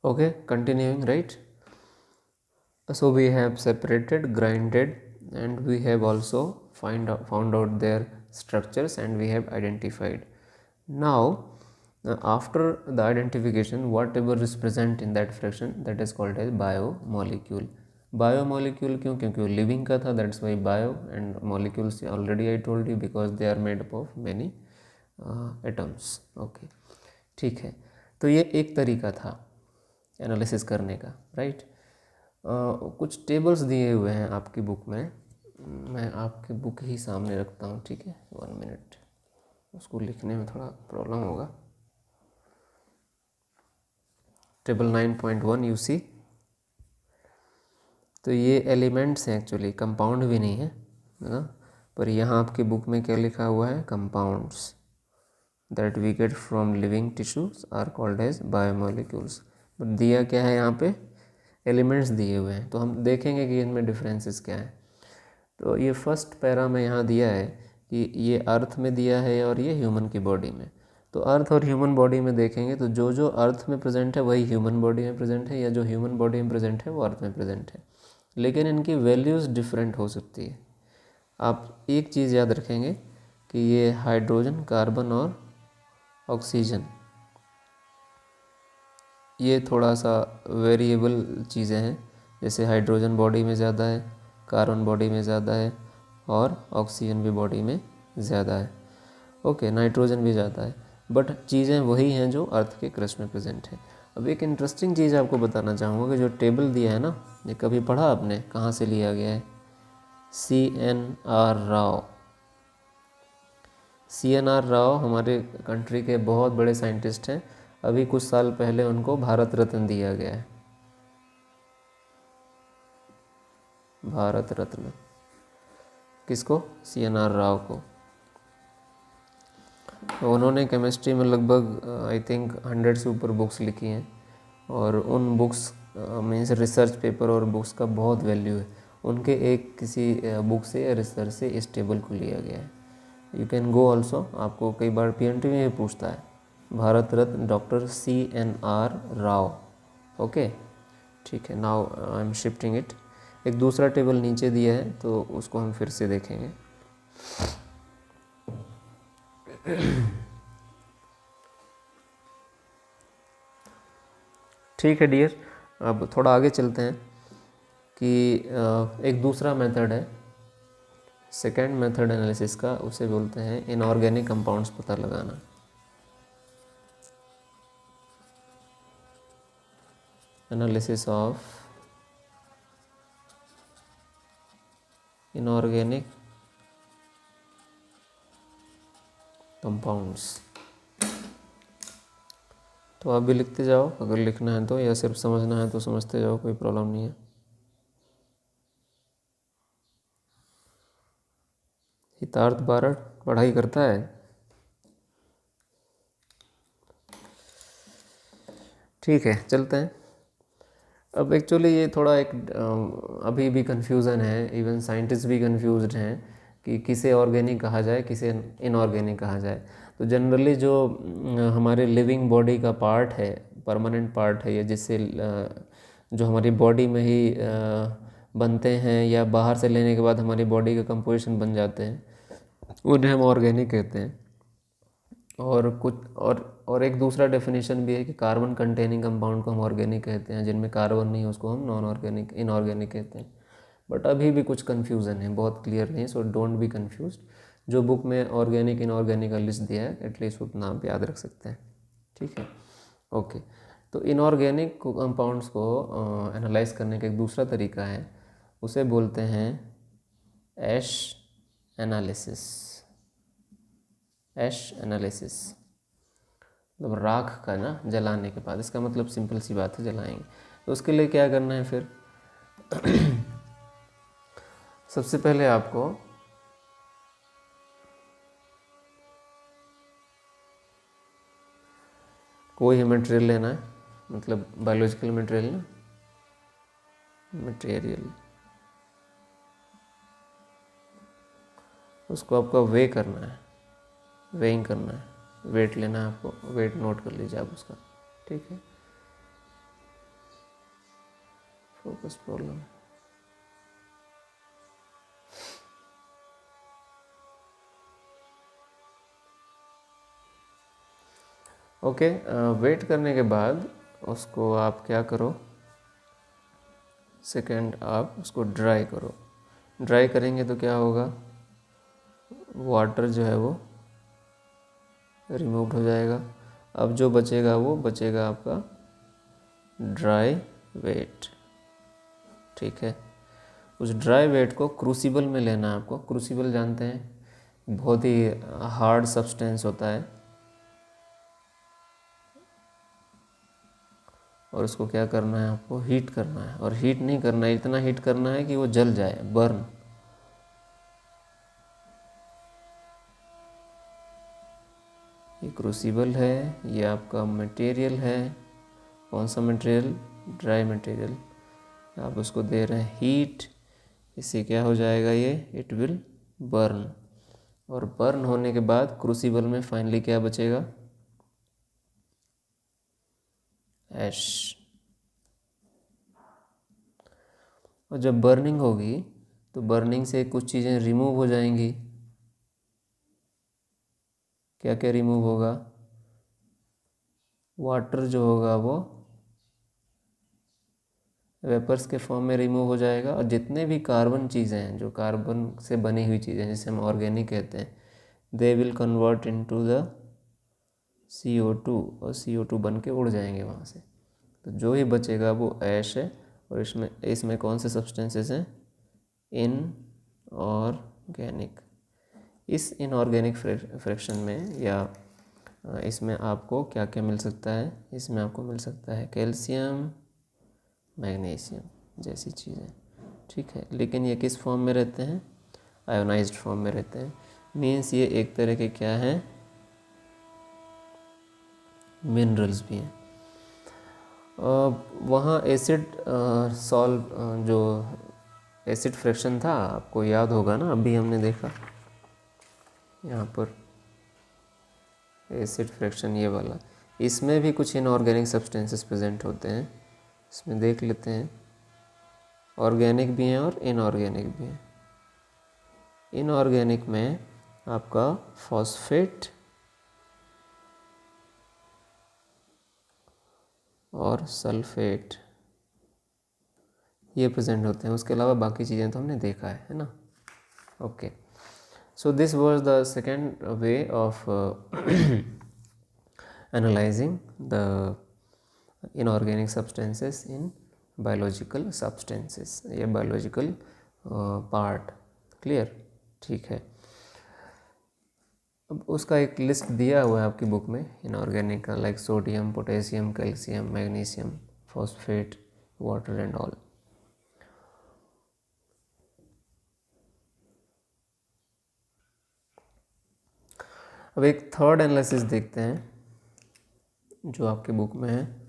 Okay, continuing, right? So we have separated, grinded, and we have also found out their structures, and we have identified. Now after the identification, whatever is present in that fraction, that is called as biomolecule. Biomolecule क्यों? क्योंकि वो living का था, that's why bio. And molecules already I told you because they are made up of many atoms. Okay, ठीक है. तो ये एक तरीका था एनालिसिस करने का, राइट. कुछ टेबल्स दिए हुए हैं आपकी बुक में. मैं आपकी बुक ही सामने रखता हूँ, ठीक है. 1 मिनट, उसको लिखने में थोड़ा प्रॉब्लम होगा. Table 9.1 you see. तो ये एलिमेंट्स हैं, एक्चुअली कंपाउंड भी नहीं है ना. पर यहाँ आपकी बुक में क्या लिखा हुआ है? Compounds that we get from living tissues are called as biomolecules. But दिया क्या है यहाँ पे? एलिमेंट्स दिए हुए हैं. तो हम देखेंगे कि इनमें डिफरेंसेस क्या है. तो ये फर्स्ट पैरा में यहाँ दिया है कि ये अर्थ में दिया है और ये ह्यूमन की बॉडी में. तो अर्थ और ह्यूमन बॉडी में देखेंगे तो जो जो अर्थ में प्रेजेंट है वही ह्यूमन बॉडी में प्रेजेंट है, या जो ह्यूमन बॉडी में प्रेजेंट है वो अर्थ में प्रेजेंट है. लेकिन इनकी वैल्यूज़ डिफरेंट हो सकती है. आप एक चीज़ याद रखेंगे कि ये हाइड्रोजन, कार्बन और ऑक्सीजन, ये थोड़ा सा वेरिएबल चीज़ें हैं. जैसे हाइड्रोजन बॉडी में ज़्यादा है, कार्बन बॉडी में ज़्यादा है, और ऑक्सीजन भी बॉडी में ज़्यादा है. ओके, नाइट्रोजन भी ज़्यादा है. बट चीज़ें वही हैं जो अर्थ के क्रस्ट में प्रेजेंट है. अब एक इंटरेस्टिंग चीज़ आपको बताना चाहूँगा कि जो टेबल दिया है ना, ये कभी पढ़ा आपने? कहाँ से लिया गया है? CNR राव. CNR राव हमारे कंट्री के बहुत बड़े साइंटिस्ट हैं. अभी कुछ साल पहले उनको भारत रत्न दिया गया है. भारत रत्न किसको? CNR राव को. तो उन्होंने केमिस्ट्री में लगभग आई थिंक 100 से ऊपर बुक्स लिखी हैं. और उन बुक्स मीन्स रिसर्च पेपर और बुक्स का बहुत वैल्यू है. उनके एक किसी बुक से या रिसर्च से इस टेबल को लिया गया है. You can go also. आपको कई बार PNT में भी पूछता है. Bharat Ratna doctor CNR Rao. Okay, ठीक है. Now I am shifting it. एक दूसरा टेबल नीचे दिया है तो उसको हम फिर से देखेंगे. ठीक है डियर, अब थोड़ा आगे चलते हैं कि एक दूसरा मेथड है, सेकेंड मेथड एनालिसिस का. उसे बोलते हैं इनऑर्गेनिक कंपाउंड्स पता लगाना. Analysis of inorganic compounds. तो आप भी लिखते जाओ अगर लिखना है तो, या सिर्फ समझना है तो समझते जाओ, कोई प्रॉब्लम नहीं है. हितार्थ बारड पढ़ाई करता है. ठीक है, चलते हैं. अब एक्चुअली ये थोड़ा एक अभी भी कन्फ्यूज़न है. इवन साइंटिस्ट भी कन्फ्यूज्ड हैं कि किसे ऑर्गेनिक कहा जाए, किसे इनऑर्गेनिक कहा जाए. तो जनरली जो हमारे लिविंग बॉडी का पार्ट है, परमानेंट पार्ट है, या जिससे जो हमारी बॉडी में ही बनते हैं या बाहर से लेने के बाद हमारी बॉडी का कंपोजिशन बन जाते हैं, उन्हें हम ऑर्गेनिक कहते हैं. और कुछ और एक दूसरा डेफिनेशन भी है कि कार्बन कंटेनिंग कंपाउंड को हम ऑर्गेनिक कहते हैं. जिनमें कार्बन नहीं है उसको हम नॉन ऑर्गेनिक, इनऑर्गेनिक कहते हैं. बट अभी भी कुछ कन्फ्यूज़न है, बहुत क्लियर नहीं, सो डोंट बी कन्फ्यूज्ड. जो बुक में ऑर्गेनिक इनऑर्गेनिक का लिस्ट दिया है एटलीस्ट उतना आप याद रख सकते हैं. ठीक है, ओके. तो इनऑर्गेनिक कंपाउंड्स को एनालाइज करने का एक दूसरा तरीका है, उसे बोलते हैं ऐश एनालिसिस. ऐश एनालिसिस मतलब राख का ना, जलाने के बाद. इसका मतलब सिंपल सी बात है, जलाएंगे. तो उसके लिए क्या करना है फिर? सबसे पहले आपको कोई ही मटेरियल लेना है, मतलब बायोलॉजिकल मटेरियल ना, मटेरियल. उसको आपको वे करना है, वेइंग करना है, वेट लेना है आपको. वेट नोट कर लीजिए आप उसका. ठीक है, फोकस प्रॉब्लम। ओके, वेट करने के बाद उसको आप क्या करो, सेकेंड आप उसको ड्राई करो। ड्राई करेंगे तो क्या होगा, वाटर जो है वो रिमूव्ड हो जाएगा। अब जो बचेगा वो बचेगा आपका ड्राई वेट। ठीक है, उस ड्राई वेट को क्रूसिबल में लेना है आपको। क्रूसिबल जानते हैं, बहुत ही हार्ड सब्सटेंस होता है, और उसको क्या करना है आपको, हीट करना है। और हीट नहीं करना है, इतना हीट करना है कि वो जल जाए, बर्न। ये क्रूसिबल है, ये आपका मटेरियल है। कौन सा मटेरियल, ड्राई मटेरियल। आप उसको दे रहे हैं हीट, इससे क्या हो जाएगा, ये इट विल बर्न। और बर्न होने के बाद क्रूसिबल में फाइनली क्या बचेगा, ऐश। और जब बर्निंग होगी तो बर्निंग से कुछ चीज़ें रिमूव हो जाएंगी। क्या क्या रिमूव होगा, वाटर जो होगा वो वेपर्स के फॉर्म में रिमूव हो जाएगा, और जितने भी कार्बन चीज़ें हैं, जो कार्बन से बनी हुई चीज़ें जिसे हम ऑर्गेनिक कहते हैं, they will convert into the CO2, और CO2 बन के उड़ जाएंगे वहाँ से। तो जो ही बचेगा वो ऐश है। और इसमें इसमें कौन से सब्सटेंसेस हैं, इनऑर्गेनिक। इस इनऑर्गेनिक फ्रैक्शन में या इसमें आपको क्या क्या मिल सकता है, इसमें आपको मिल सकता है कैल्शियम, मैग्नीशियम जैसी चीज़ें। ठीक है, लेकिन ये किस फॉर्म में रहते हैं, आयोनाइज्ड फॉर्म में रहते हैं। मीन्स ये एक तरह के क्या हैं, मिनरल्स भी हैं। वहाँ एसिड सॉल्व जो एसिड फ्रैक्शन था, आपको याद होगा ना, अभी हमने देखा यहाँ पर एसिड फ्रैक्शन ये वाला, इसमें भी कुछ इनऑर्गेनिक सब्सटेंसेस प्रेजेंट होते हैं। इसमें देख लेते हैं, ऑर्गेनिक भी हैं और इनऑर्गेनिक भी हैं। इनऑर्गेनिक में आपका फॉस्फेट और सल्फेट ये प्रेजेंट होते हैं। उसके अलावा बाकी चीज़ें तो हमने देखा है ना। Okay, so this was the second way of analyzing the inorganic substances in biological substances या biological part। clear, ठीक है। अब उसका एक लिस्ट दिया हुआ है आपकी बुक में इनऑर्गेनिक का, like sodium, potassium, calcium, magnesium, phosphate, water and all. अब एक थर्ड एनालिसिस देखते हैं जो आपके बुक में है।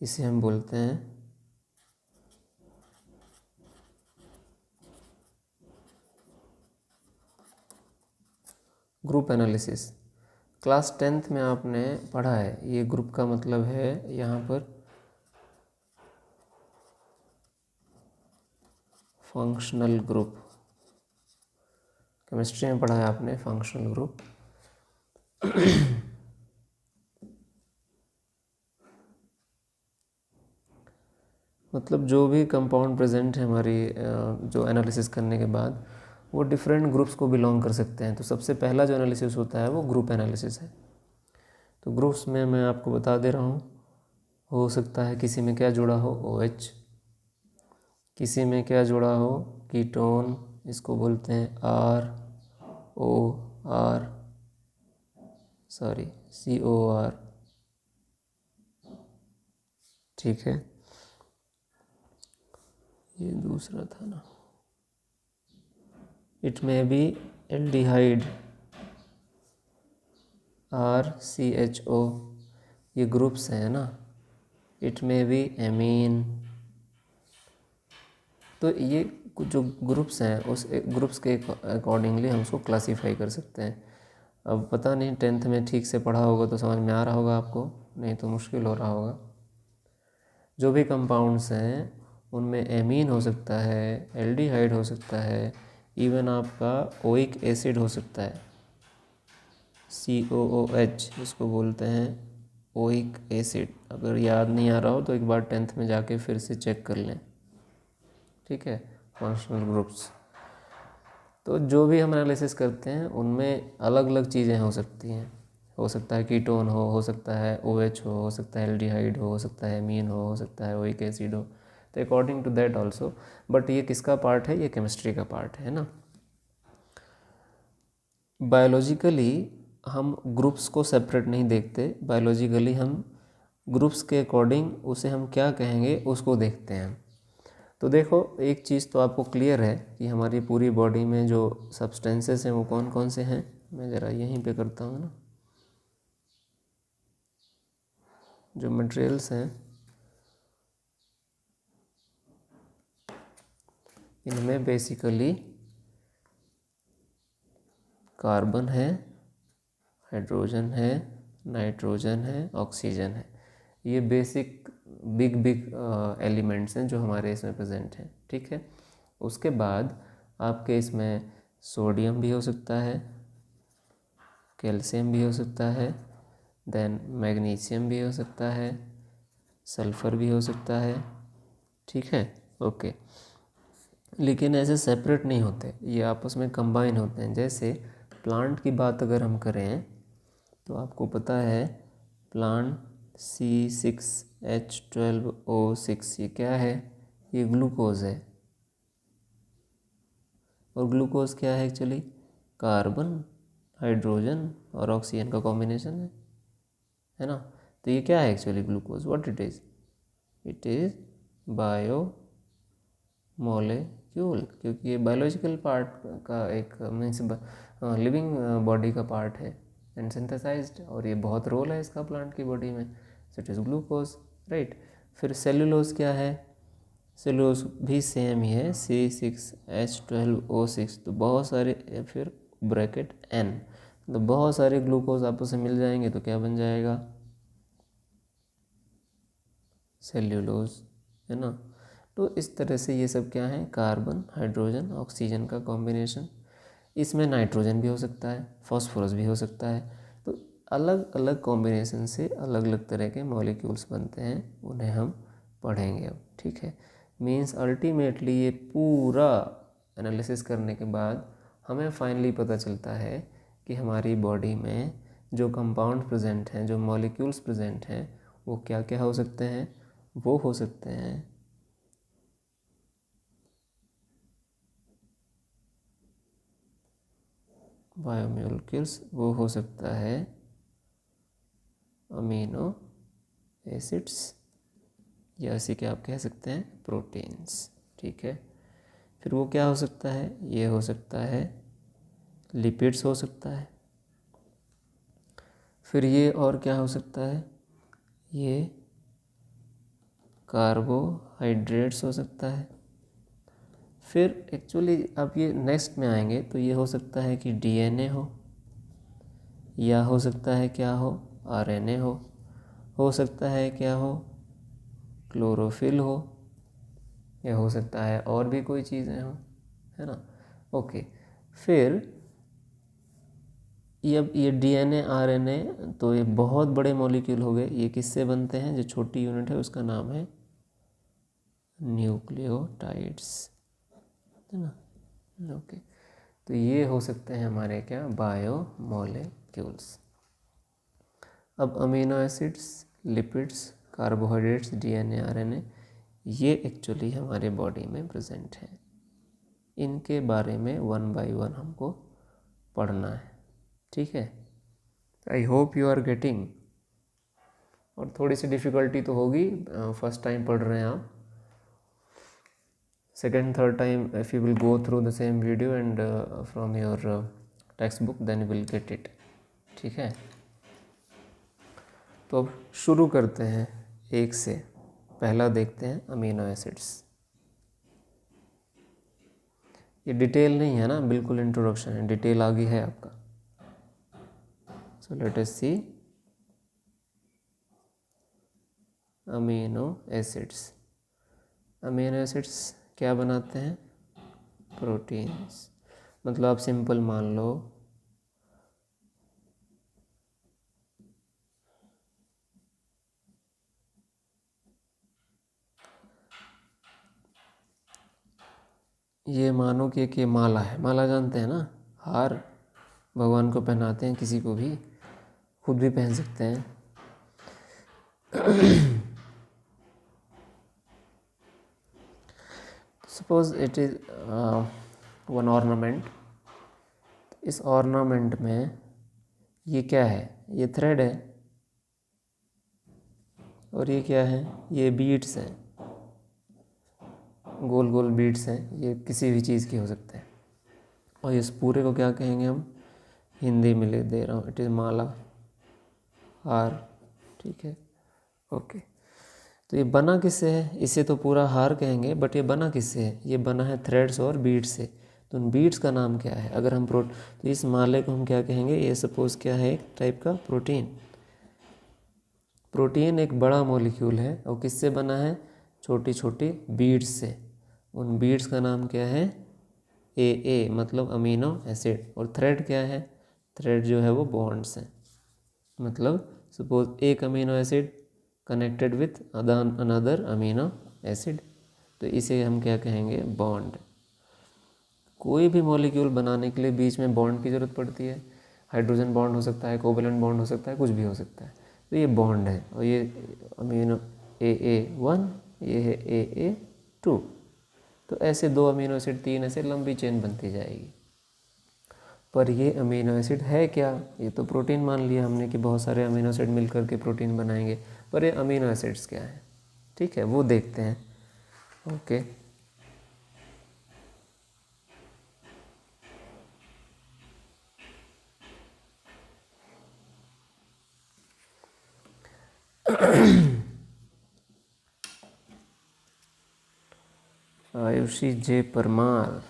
इसे हम बोलते हैं ग्रुप एनालिसिस। क्लास 10th में आपने पढ़ा है। ये ग्रुप का मतलब है यहाँ पर फंक्शनल ग्रुप। केमिस्ट्री में पढ़ा है आपने फंक्शनल ग्रुप। मतलब जो भी कंपाउंड प्रेजेंट है हमारी जो एनालिसिस करने के बाद, वो डिफरेंट ग्रुप्स को बिलोंग कर सकते हैं। तो सबसे पहला जो एनालिसिस होता है वो ग्रुप एनालिसिस है। तो ग्रुप्स में मैं आपको बता दे रहा हूँ, हो सकता है किसी में क्या जुड़ा हो, OH, किसी में क्या जुड़ा हो, कीटोन, इसको बोलते हैं COR। ठीक है, ये दूसरा था ना, इट में भी एल्डिहाइड, RCHO, ये ग्रुप्स हैं ना। इट में भी एमीन। तो ये कुछ जो ग्रुप्स हैं उस ग्रुप्स के अकॉर्डिंगली हम उसको क्लासीफाई कर सकते हैं। अब पता नहीं 10th में ठीक से पढ़ा होगा तो समझ में आ रहा होगा आपको, नहीं तो मुश्किल हो रहा होगा। जो भी कंपाउंड्स हैं उनमें एमीन हो सकता है, एल्डिहाइड हो सकता है, इवन आपका ओइक एसिड हो सकता है, COOH इसको बोलते हैं ओइक एसिड। अगर याद नहीं आ रहा हो तो एक बार 10th में जाके फिर से चेक कर लें, ठीक है। फंक्शनल ग्रुप्स, तो जो भी हम एनालिसिस करते हैं उनमें अलग अलग चीज़ें हो सकती हैं। हो सकता है कीटोन हो सकता है OH हो सकता है एल्डिहाइड हो सकता है एमीन हो सकता है ओइक एसिड हो, तो according to that also. But ये किसका पार्ट है? ये केमिस्ट्री का पार्ट है ना। बायोलॉजिकली हम ग्रुप्स को सेपरेट नहीं देखते, बायोलॉजिकली हम ग्रुप्स के अकॉर्डिंग उसे हम क्या कहेंगे उसको देखते हैं। तो देखो, एक चीज़ तो आपको क्लियर है कि हमारी पूरी बॉडी में जो सब्सटेंसेस हैं वो कौन कौन से हैं। मैं ज़रा यहीं पे करता हूँ ना, जो मटेरियल्स हैं इनमें बेसिकली कार्बन है, हाइड्रोजन है, नाइट्रोजन है, ऑक्सीजन है। ये बेसिक बिग एलिमेंट्स हैं जो हमारे इसमें प्रेजेंट हैं, ठीक है। उसके बाद आपके इसमें सोडियम भी हो सकता है, कैल्शियम भी हो सकता है, देन मैग्नीशियम भी हो सकता है, सल्फ़र भी हो सकता है, ठीक है, ओके। लेकिन ऐसे सेपरेट नहीं होते, ये आपस में कंबाइन होते हैं। जैसे प्लांट की बात अगर हम करें तो आपको पता है प्लांट C6H12O6 ये क्या है? ये ग्लूकोज है। और ग्लूकोज क्या है एक्चुअली? कार्बन, हाइड्रोजन और ऑक्सीजन का कॉम्बिनेशन है ना। तो ये क्या है actually glucose? What it is? It is bio molecule, क्योंकि ये बायोलॉजिकल पार्ट का एक मीन्स लिविंग बॉडी का पार्ट है एंड सिंथेसाइज्ड, और ये बहुत रोल है इसका प्लांट की बॉडी में। So it is glucose, right. फिर सेलुलोज क्या है? सेलुलोज भी सेम ही है, C6H12O6। तो बहुत सारे, फिर ब्रैकेट N, तो बहुत सारे ग्लूकोज आपस में मिल जाएंगे तो क्या बन जाएगा? सेल्यूलोज, है ना। तो इस तरह से ये सब क्या है? कार्बन, हाइड्रोजन, ऑक्सीजन का कॉम्बिनेशन। इसमें नाइट्रोजन भी हो सकता है, फॉस्फोरस भी हो सकता है। तो अलग अलग कॉम्बिनेशन से अलग अलग तरह के मॉलिक्यूल्स बनते हैं, उन्हें हम पढ़ेंगे अब, ठीक है। मीन्स अल्टीमेटली ये पूरा एनालिसिस करने के बाद हमें फाइनली पता चलता है कि हमारी बॉडी में जो कंपाउंड प्रेजेंट हैं, जो मॉलिक्यूल्स प्रेजेंट हैं, वो क्या क्या हो सकते हैं? वो हो सकते हैं बायोमोलिक्यूल्स, वो हो सकता है अमीनो एसिड्स, या इसी के आप कह सकते हैं प्रोटीन्स, ठीक है। फिर वो क्या हो सकता है? ये हो सकता है लिपिड्स हो सकता है। फिर ये और क्या हो सकता है? ये कार्बोहाइड्रेट्स हो सकता है। फिर एक्चुअली अब ये नेक्स्ट में आएंगे तो ये हो सकता है कि DNA या हो सकता है क्या हो? RNA हो सकता है क्या हो? क्लोरोफिल या हो सकता है और भी कोई चीज़ें हो, है ना। ओके, फिर ये DNA RNA तो ये बहुत बड़े मॉलिक्यूल हो गए। ये किससे बनते हैं? जो छोटी यूनिट है उसका नाम है न्यूक्लियोटाइड्स, है ना। ओके, तो ये हो सकते हैं हमारे क्या? बायोमोलिक्यूल्स। अब amino acids, lipids, carbohydrates, DNA RNA, ये एक्चुअली हमारे बॉडी में प्रेजेंट है। इनके बारे में 1 बाय 1 हमको पढ़ना है, ठीक है। I hope you are getting. और थोड़ी सी डिफ़िकल्टी तो होगी, फर्स्ट टाइम पढ़ रहे हैं आप। Second third time if you will go through the same video and from your text book then you will get it, ठीक है। तो अब शुरू करते हैं एक से। पहला देखते हैं अमीनो एसिड्स। ये डिटेल नहीं है ना, बिल्कुल इंट्रोडक्शन है, डिटेल आगे है आपका। सो लेट अस सी अमीनो एसिड्स। अमीनो एसिड्स क्या बनाते हैं? प्रोटीन्स। मतलब आप सिंपल मान लो ये मानो कि एक ये माला है, माला जानते हैं ना, हार भगवान को पहनाते हैं, किसी को भी, खुद भी पहन सकते हैं। Suppose it is one ornament. इस ऑर्नामेंट में ये क्या है? ये थ्रेड है, और ये क्या है? ये बीड्स हैं, गोल गोल बीड्स हैं। ये किसी भी चीज़ की हो सकते हैं। और इस पूरे को क्या कहेंगे हम? हिंदी में ले दे रहा हूँ, इट इज़ माला, हार। ठीक है, ओके। तो ये बना किससे है? इसे तो पूरा हार कहेंगे, बट ये बना किससे है? ये बना है थ्रेड्स और बीड्स से। तो उन बीड्स का नाम क्या है? अगर हम तो इस माले को हम क्या कहेंगे? ये सपोज क्या है? एक टाइप का प्रोटीन। प्रोटीन एक बड़ा मॉलिक्यूल है, और किससे बना है? छोटी छोटी बीड्स से। उन बीड्स का नाम क्या है? ए, मतलब अमीनो एसिड। और थ्रेड क्या है? थ्रेड जो है वो बॉन्ड्स हैं। मतलब सपोज एक amino acid connected with another amino acid, तो इसे हम क्या कहेंगे? बॉन्ड। कोई भी मॉलिक्यूल बनाने के लिए बीच में बॉन्ड की ज़रूरत पड़ती है। हाइड्रोजन बॉन्ड हो सकता है, कोवैलेंट बॉन्ड हो सकता है, कुछ भी हो सकता है। तो ये बॉन्ड है, और ये अमीनो AA1, ये है AA2। तो ऐसे 2 अमीनो एसिड, 3, ऐसे लंबी चेन बनती जाएगी। पर ये अमीनो एसिड है क्या? ये तो प्रोटीन मान लिया हमने कि बहुत सारे अमीनो एसिड मिल करके प्रोटीन बनाएंगे, पर ये अमीनो एसिड्स क्या है? ठीक है, वो देखते हैं। Okay, Ayushi J Parmar.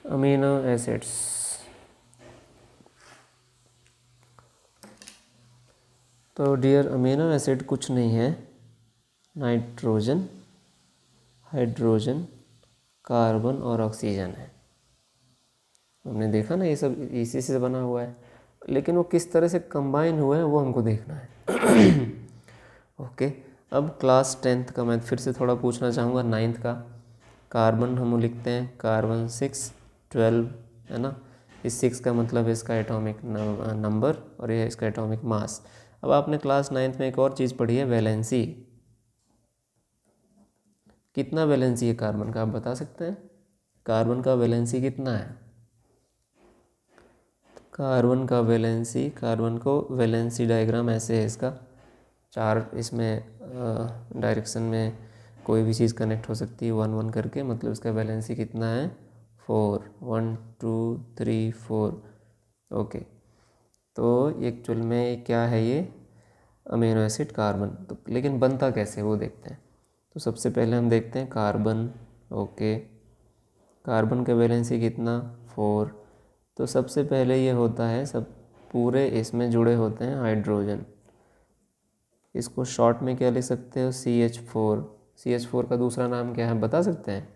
Amino acids. तो डियर, अमीनो एसिड कुछ नहीं है, नाइट्रोजन, हाइड्रोजन, कार्बन और ऑक्सीजन है। हमने देखा ना, ये सब इसी से बना हुआ है, लेकिन वो किस तरह से कंबाइन हुए हैं वो हमको देखना है। ओके, अब क्लास 10th का मैं फिर से थोड़ा पूछना चाहूँगा, 9th का। कार्बन हम लिखते हैं कार्बन 6, 12 है ना। इस 6 का मतलब है इसका एटॉमिक नंबर, और ये इसका एटॉमिक मास। अब आपने क्लास 9th में एक और चीज़ पढ़ी है, वैलेंसी। कितना वैलेंसी है कार्बन का, आप बता सकते हैं? कार्बन का वैलेंसी कितना है? कार्बन का वैलेंसी, कार्बन को वैलेंसी डायग्राम ऐसे है इसका। 4 इसमें डायरेक्शन में कोई भी चीज़ कनेक्ट हो सकती है 1 1 करके। मतलब इसका वैलेंसी कितना है? 4, 1 2 3 4। ओके, तो एक्चुअल में क्या है ये? Amino acid carbon. तो लेकिन बनता कैसे वो देखते हैं। तो सबसे पहले हम देखते हैं कार्बन। ओके, कार्बन का वैलेंसी कितना? 4। तो सबसे पहले ये होता है, सब पूरे इसमें जुड़े होते हैं हाइड्रोजन। इसको शॉर्ट में क्या लिख सकते हो? CH4। CH4 का दूसरा नाम क्या है, बता सकते हैं?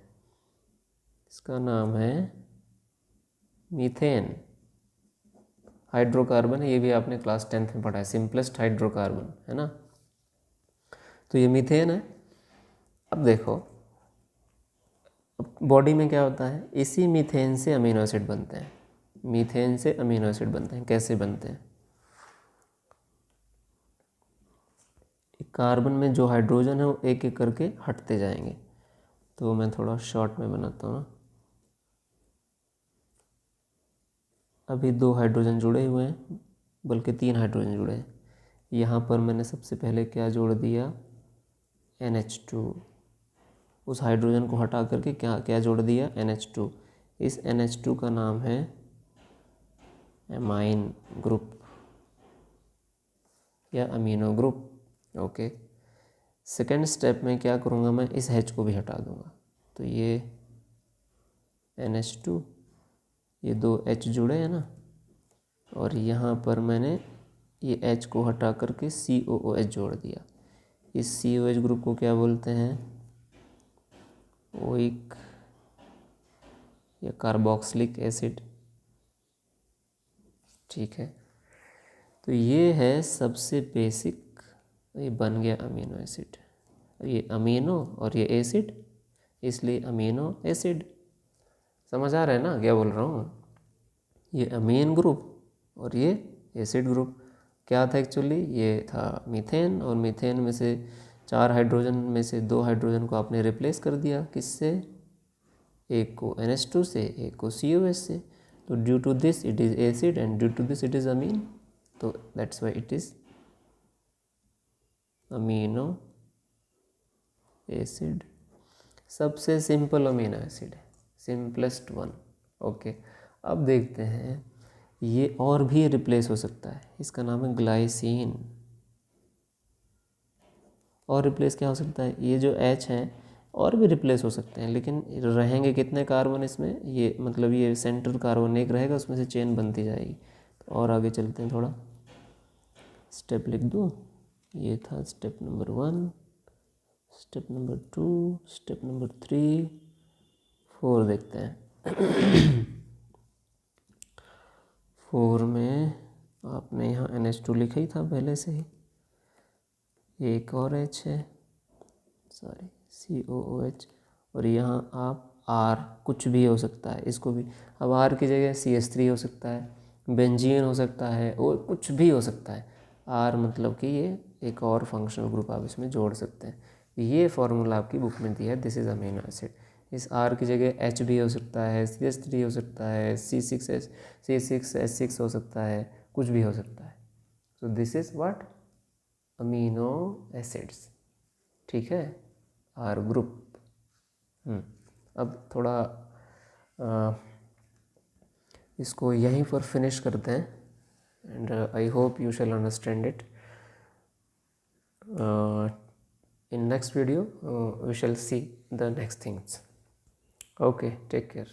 इसका नाम है मीथेन। हाइड्रोकार्बन है, ये भी आपने क्लास 10th में पढ़ा है, सिंपलेस्ट हाइड्रोकार्बन है ना। तो ये मीथेन है। अब देखो, अब बॉडी में क्या होता है? इसी मीथेन से अमीनो एसिड बनते हैं। मीथेन से अमीनो एसिड बनते हैं। कैसे बनते हैं? कार्बन में जो हाइड्रोजन है वो एक एक करके हटते जाएंगे। तो मैं थोड़ा शॉर्ट में बनाता हूँ ना। अभी 2 हाइड्रोजन जुड़े हुए हैं, बल्कि 3 हाइड्रोजन जुड़े हैं। यहाँ पर मैंने सबसे पहले क्या जोड़ दिया? NH2। उस हाइड्रोजन को हटा करके क्या क्या जोड़ दिया? NH2। इस NH2 का नाम है एमाइन ग्रुप या amino group. Okay, second step में क्या करूँगा? मैं इस H को भी हटा दूँगा। तो ये NH2, ये 2 H जुड़े हैं ना, और यहाँ पर मैंने ये H को हटा करके COOH जोड़ दिया। इस COH ग्रुप को क्या बोलते हैं? ओइक या कार्बोक्सिलिक एसिड। ठीक है, तो ये है सबसे बेसिक, ये बन गया अमीनो एसिड। ये अमीनो और ये एसिड, इसलिए अमीनो एसिड। समझ आ रहा है ना क्या बोल रहा हूँ? ये अमीन ग्रुप और ये एसिड ग्रुप क्या था एक्चुअली? ये था मीथेन, और मीथेन में से 4 हाइड्रोजन में से 2 हाइड्रोजन को आपने रिप्लेस कर दिया। किससे? एक को NH2 से, एक को COH से। तो due to this it is acid and due to this it is amine, तो that's why it is amino acid. सबसे सिंपल अमीनो एसिड है, सिंपलेस्ट वन। ओके, अब देखते हैं ये और भी रिप्लेस हो सकता है। इसका नाम है ग्लाइसिन। और रिप्लेस क्या हो सकता है? ये जो H हैं और भी रिप्लेस हो सकते हैं, लेकिन रहेंगे कितने कार्बन इसमें? ये मतलब ये सेंट्रल कार्बन एक रहेगा, उसमें से चेन बनती जाएगी। तो और आगे चलते हैं, थोड़ा स्टेप लिख दूँ। ये था step number 1, step number 2, step number 3, 4 देखते हैं। 4 में आपने यहाँ NH2 लिखा ही था पहले से ही। एक और H है, सॉरी COOH, और यहाँ आप R कुछ भी हो सकता है, इसको भी अब R की जगह CH3 हो सकता है, बेंजीन हो सकता है, और कुछ भी हो सकता है। R मतलब कि ये एक और फंक्शनल ग्रुप आप इसमें जोड़ सकते हैं। ये फॉर्मूला आपकी बुक में दिया है, दिस इज़ अमीनो एसिड। इस R की जगह H भी हो सकता है, CH3 हो सकता है, C6H6 हो सकता है, कुछ भी हो सकता है। So this is what? Amino acids. ठीक है, आर ग्रुप। अब थोड़ा इसको यहीं पर फिनिश करते हैं, and I hope you shall understand it. In next video we shall see the next things. Okay, take care.